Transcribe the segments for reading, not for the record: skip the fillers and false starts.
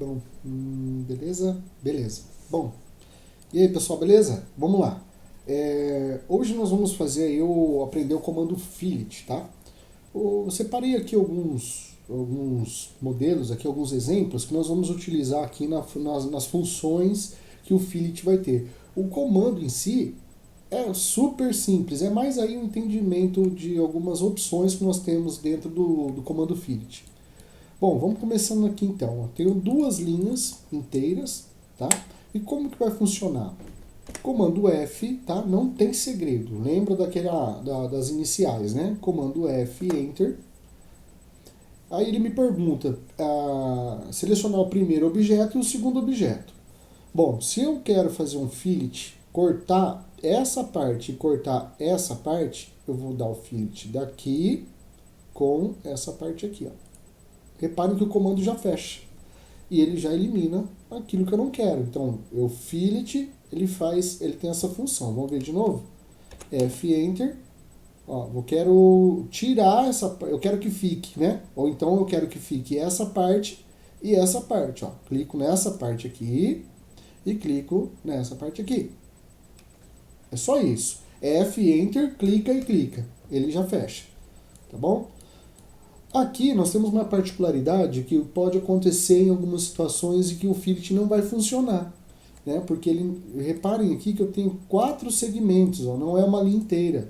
Bom, beleza? Beleza. Bom, e aí pessoal, beleza? Vamos lá. Hoje nós vamos fazer aí aprender o comando fillet, tá? Eu separei aqui alguns modelos, aqui alguns exemplos que nós vamos utilizar aqui nas funções que o fillet vai ter. O comando em si é super simples, é mais aí um entendimento de algumas opções que nós temos dentro do comando fillet. Bom, vamos começando aqui então. Eu tenho duas linhas inteiras, tá? E como que vai funcionar? Comando F, tá? Não tem segredo. Lembra das iniciais, né? Comando F, Enter. Aí ele me pergunta selecionar o primeiro objeto e o segundo objeto. Bom, se eu quero fazer um fillet, cortar essa parte e cortar essa parte, eu vou dar o fillet daqui com essa parte aqui, ó. Reparem que o comando já fecha. E ele já elimina aquilo que eu não quero. Então, eu fillet, ele tem essa função. Vamos ver de novo? F Enter. Ó, eu quero tirar eu quero que fique, né? Ou então eu quero que fique essa parte e essa parte, ó. Clico nessa parte aqui e clico nessa parte aqui. É só isso. F Enter, clica e clica. Ele já fecha. Tá bom? Aqui nós temos uma particularidade que pode acontecer em algumas situações e que o fillet não vai funcionar, né? Porque reparem aqui que eu tenho 4 segmentos, ó, não é uma linha inteira,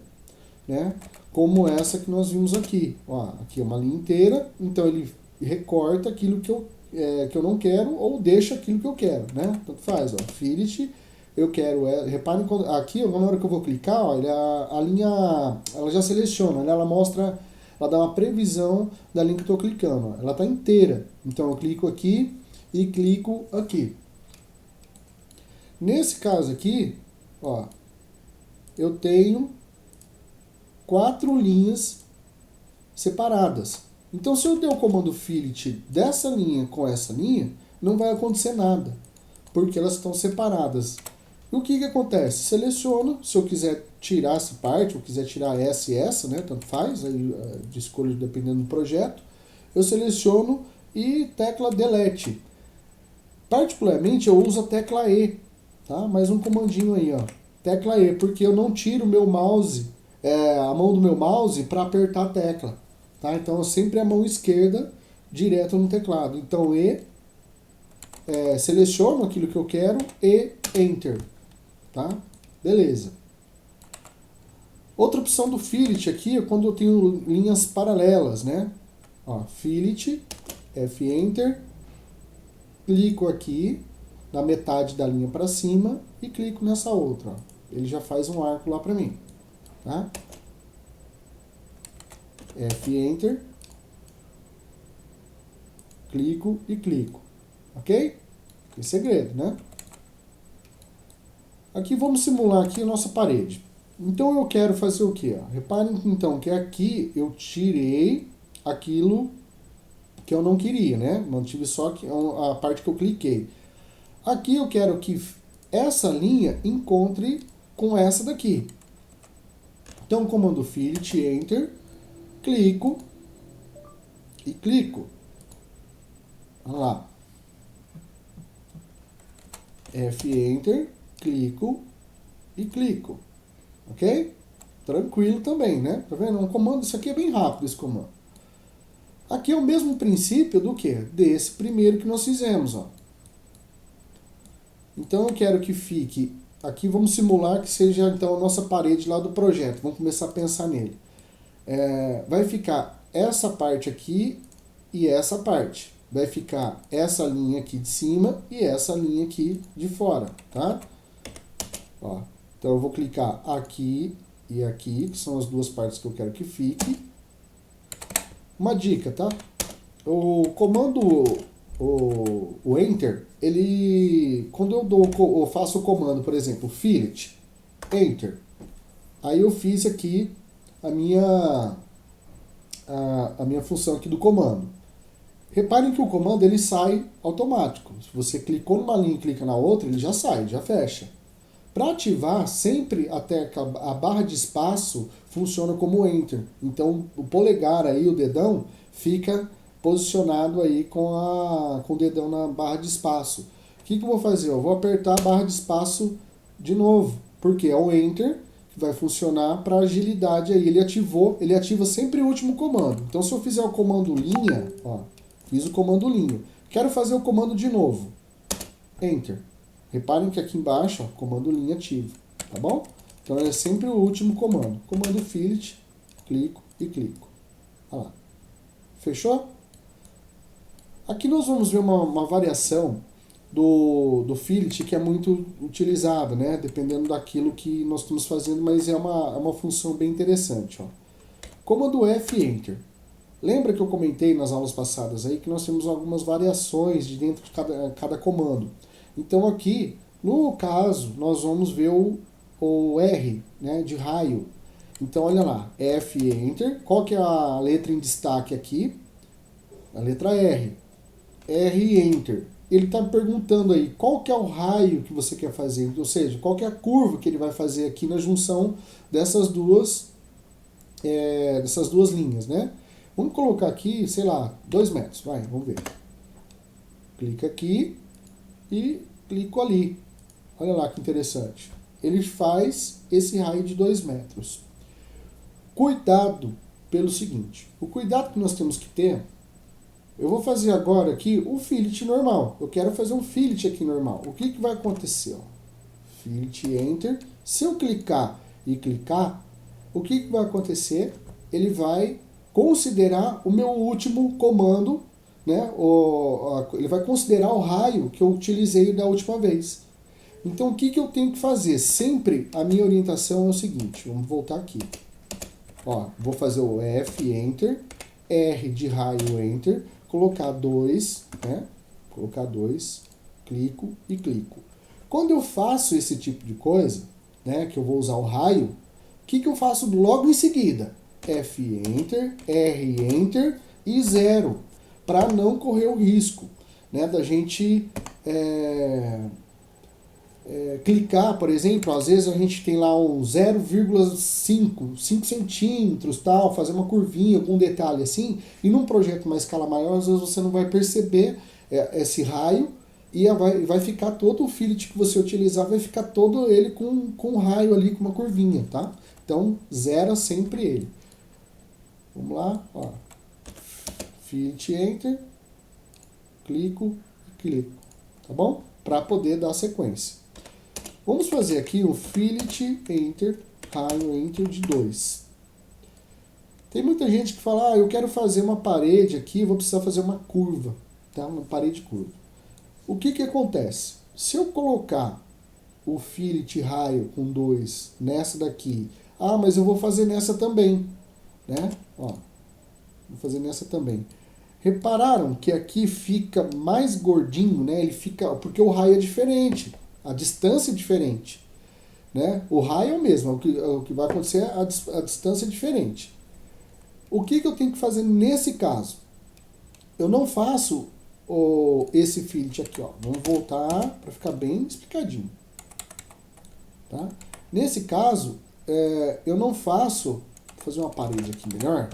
né? Como essa que nós vimos aqui, ó, aqui é uma linha inteira, então ele recorta aquilo que eu não quero ou deixa aquilo que eu quero, né? Tanto faz, ó, fillet, eu quero, reparem aqui, na hora que eu vou clicar, ó, a linha, ela já seleciona, né? Ela mostra, ela dá uma previsão da linha que eu estou clicando. Ó. Ela está inteira. Então eu clico aqui e clico aqui. Nesse caso aqui, ó, eu tenho 4 linhas separadas. Então se eu der o comando fillet dessa linha com essa linha, não vai acontecer nada, porque elas estão separadas. E o que acontece? Seleciono, se eu quiser tirar essa parte, ou quiser tirar essa e essa, né, tanto faz, aí, de escolha dependendo do projeto, eu seleciono e tecla Delete. Particularmente eu uso a tecla E, tá? Mais um comandinho aí, ó, tecla E, porque eu não tiro o meu mouse, a mão do meu mouse para apertar a tecla, tá? Então eu sempre a mão esquerda direto no teclado. Então seleciono aquilo que eu quero e Enter. Tá? Beleza. Outra opção do fillet aqui é quando eu tenho linhas paralelas, né? Ó, fillet, F Enter, clico aqui na metade da linha para cima e clico nessa outra. Ó. Ele já faz um arco lá para mim, tá? F Enter, clico e clico, ok? Tem segredo, né? Aqui vamos simular aqui a nossa parede. Então eu quero fazer o quê? Reparem então que aqui eu tirei aquilo que eu não queria, né? Mantive só a parte que eu cliquei. Aqui eu quero que essa linha encontre com essa daqui. Então comando fillet, Enter, clico e clico. Olha lá. F Enter, clico e clico. Ok? Tranquilo também, né? Tá vendo? Um comando, isso aqui é bem rápido, esse comando. Aqui é o mesmo princípio do que? Desse primeiro que nós fizemos, ó. Então eu quero que fique, aqui vamos simular que seja então a nossa parede lá do projeto. Vamos começar a pensar nele. Vai ficar essa parte aqui e essa parte. Vai ficar essa linha aqui de cima e essa linha aqui de fora, tá? Ó, então eu vou clicar aqui e aqui, que são as duas partes que eu quero que fique. Uma dica, tá? O comando, o Enter, ele, quando eu faço o comando, por exemplo, fillet, Enter, aí eu fiz aqui a minha função aqui do comando. Reparem que o comando ele sai automático. Se você clicou numa linha e clica na outra, ele já sai, já fecha. Para ativar, sempre até a barra de espaço funciona como Enter. Então, o polegar aí, o dedão, fica posicionado aí com o dedão na barra de espaço. O que eu vou fazer? Eu vou apertar a barra de espaço de novo, porque é o Enter que vai funcionar para agilidade aí. Ele ativa sempre o último comando. Então se eu fizer o comando linha, ó, fiz o comando linha. Quero fazer o comando de novo. Enter. Reparem que aqui embaixo, ó, comando linha ativo, tá bom? Então é sempre o último comando. Comando fillet, clico e clico. Olha lá. Fechou? Aqui nós vamos ver uma variação do fillet que é muito utilizada, né? Dependendo daquilo que nós estamos fazendo, mas é uma função bem interessante. Ó. Comando F Enter. Lembra que eu comentei nas aulas passadas aí que nós temos algumas variações de dentro de cada comando. Então aqui, no caso, nós vamos ver o R, né, de raio. Então olha lá, F Enter. Qual que é a letra em destaque aqui? A letra R. R Enter. Ele está perguntando aí qual que é o raio que você quer fazer, ou seja, qual que é a curva que ele vai fazer aqui na junção dessas duas linhas, né? Vamos colocar aqui, sei lá, 2 metros, vai, vamos ver. Clica aqui e clico ali. Olha lá que interessante. Ele faz esse raio de 2 metros. Cuidado pelo seguinte, o cuidado que nós temos que ter. Eu vou fazer agora aqui o fillet normal. Eu quero fazer um fillet aqui normal. O que vai acontecer? Ó? Fillet Enter. Se eu clicar e clicar, o que vai acontecer? Ele vai considerar o meu último comando, né? Ele vai considerar o raio que eu utilizei da última vez. Então o que eu tenho que fazer? Sempre a minha orientação é o seguinte. Vamos voltar aqui. Ó, vou fazer o F Enter, R de raio Enter, colocar 2, né? Colocar 2, clico e clico. Quando eu faço esse tipo de coisa, né, que eu vou usar o raio, o que eu faço logo em seguida? F Enter, R Enter e 0, para não correr o risco, né, da gente clicar, por exemplo, às vezes a gente tem lá um 0,5 centímetros, tal, fazer uma curvinha, algum detalhe assim, e num projeto uma escala maior, às vezes você não vai perceber esse raio e vai ficar todo o fillet que você utilizar, vai ficar todo ele com um raio ali, com uma curvinha, tá? Então, zera sempre ele. Vamos lá, ó. Fillet Enter, clico e clico, tá bom? Para poder dar sequência. Vamos fazer aqui o fillet Enter, raio Enter de 2. Tem muita gente que fala, eu quero fazer uma parede aqui, vou precisar fazer uma curva, tá? Uma parede curva. O que acontece? Se eu colocar o fillet raio com 2 nessa daqui, mas eu vou fazer nessa também, né? Ó, vou fazer nessa também. Repararam que aqui fica mais gordinho, né? Ele fica, porque o raio é diferente. A distância é diferente, né? O raio é o mesmo, o que vai acontecer a distância é diferente. O que eu tenho que fazer nesse caso? Eu não faço esse fillet aqui, ó. Vamos voltar para ficar bem explicadinho, tá? Nesse caso, eu não faço, vou fazer uma parede aqui melhor,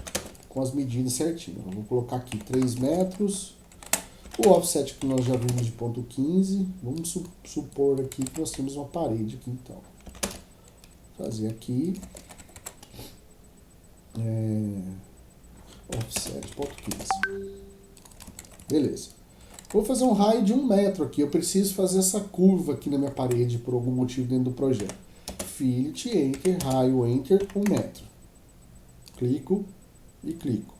com as medidas certinho. Eu vou colocar aqui 3 metros. O offset que nós já vimos de ponto 15, vamos supor aqui que nós temos uma parede aqui então. Fazer aqui, offset ponto 15. Beleza. Vou fazer um raio de 1 metro aqui, eu preciso fazer essa curva aqui na minha parede por algum motivo dentro do projeto. Fillet, Enter, raio, Enter, 1 metro. Clico e clico.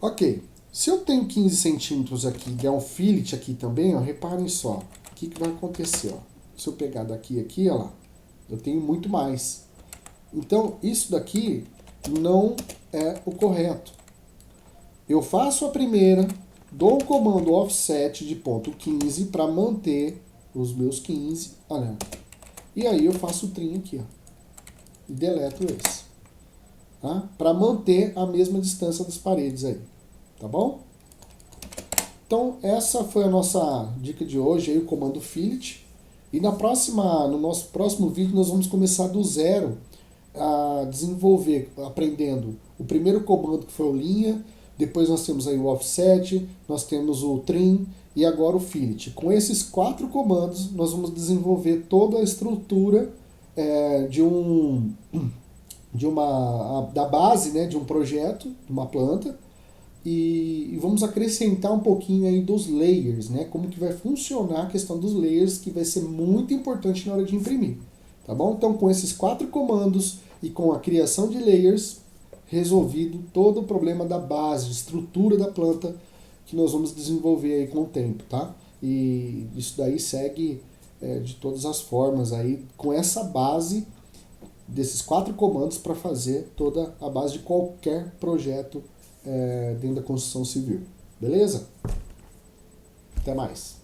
Ok. Se eu tenho 15 centímetros aqui e der um fillet aqui também, ó, reparem só. O que vai acontecer? Ó? Se eu pegar daqui aqui, ó lá, eu tenho muito mais. Então, isso daqui não é o correto. Eu faço a primeira, dou o comando offset de ponto 15 para manter os meus 15. Olha. E aí eu faço o trim aqui, ó, e deleto esse. Tá? Para manter a mesma distância das paredes aí. Tá bom? Então, essa foi a nossa dica de hoje, aí, o comando fillet. E no nosso próximo vídeo, nós vamos começar do zero a desenvolver, aprendendo o primeiro comando, que foi o linha, Depois nós temos aí o offset, nós temos o trim e agora o fillet. Com esses 4 comandos, nós vamos desenvolver toda a estrutura da base, né, de um projeto, de uma planta, e vamos acrescentar um pouquinho aí dos layers, né, como que vai funcionar a questão dos layers, que vai ser muito importante na hora de imprimir, tá bom? Então, com esses 4 comandos e com a criação de layers, resolvido todo o problema da base, estrutura da planta, que nós vamos desenvolver aí com o tempo, tá? E isso daí segue de todas as formas aí, com essa base desses 4 comandos para fazer toda a base de qualquer projeto dentro da construção civil. Beleza? Até mais.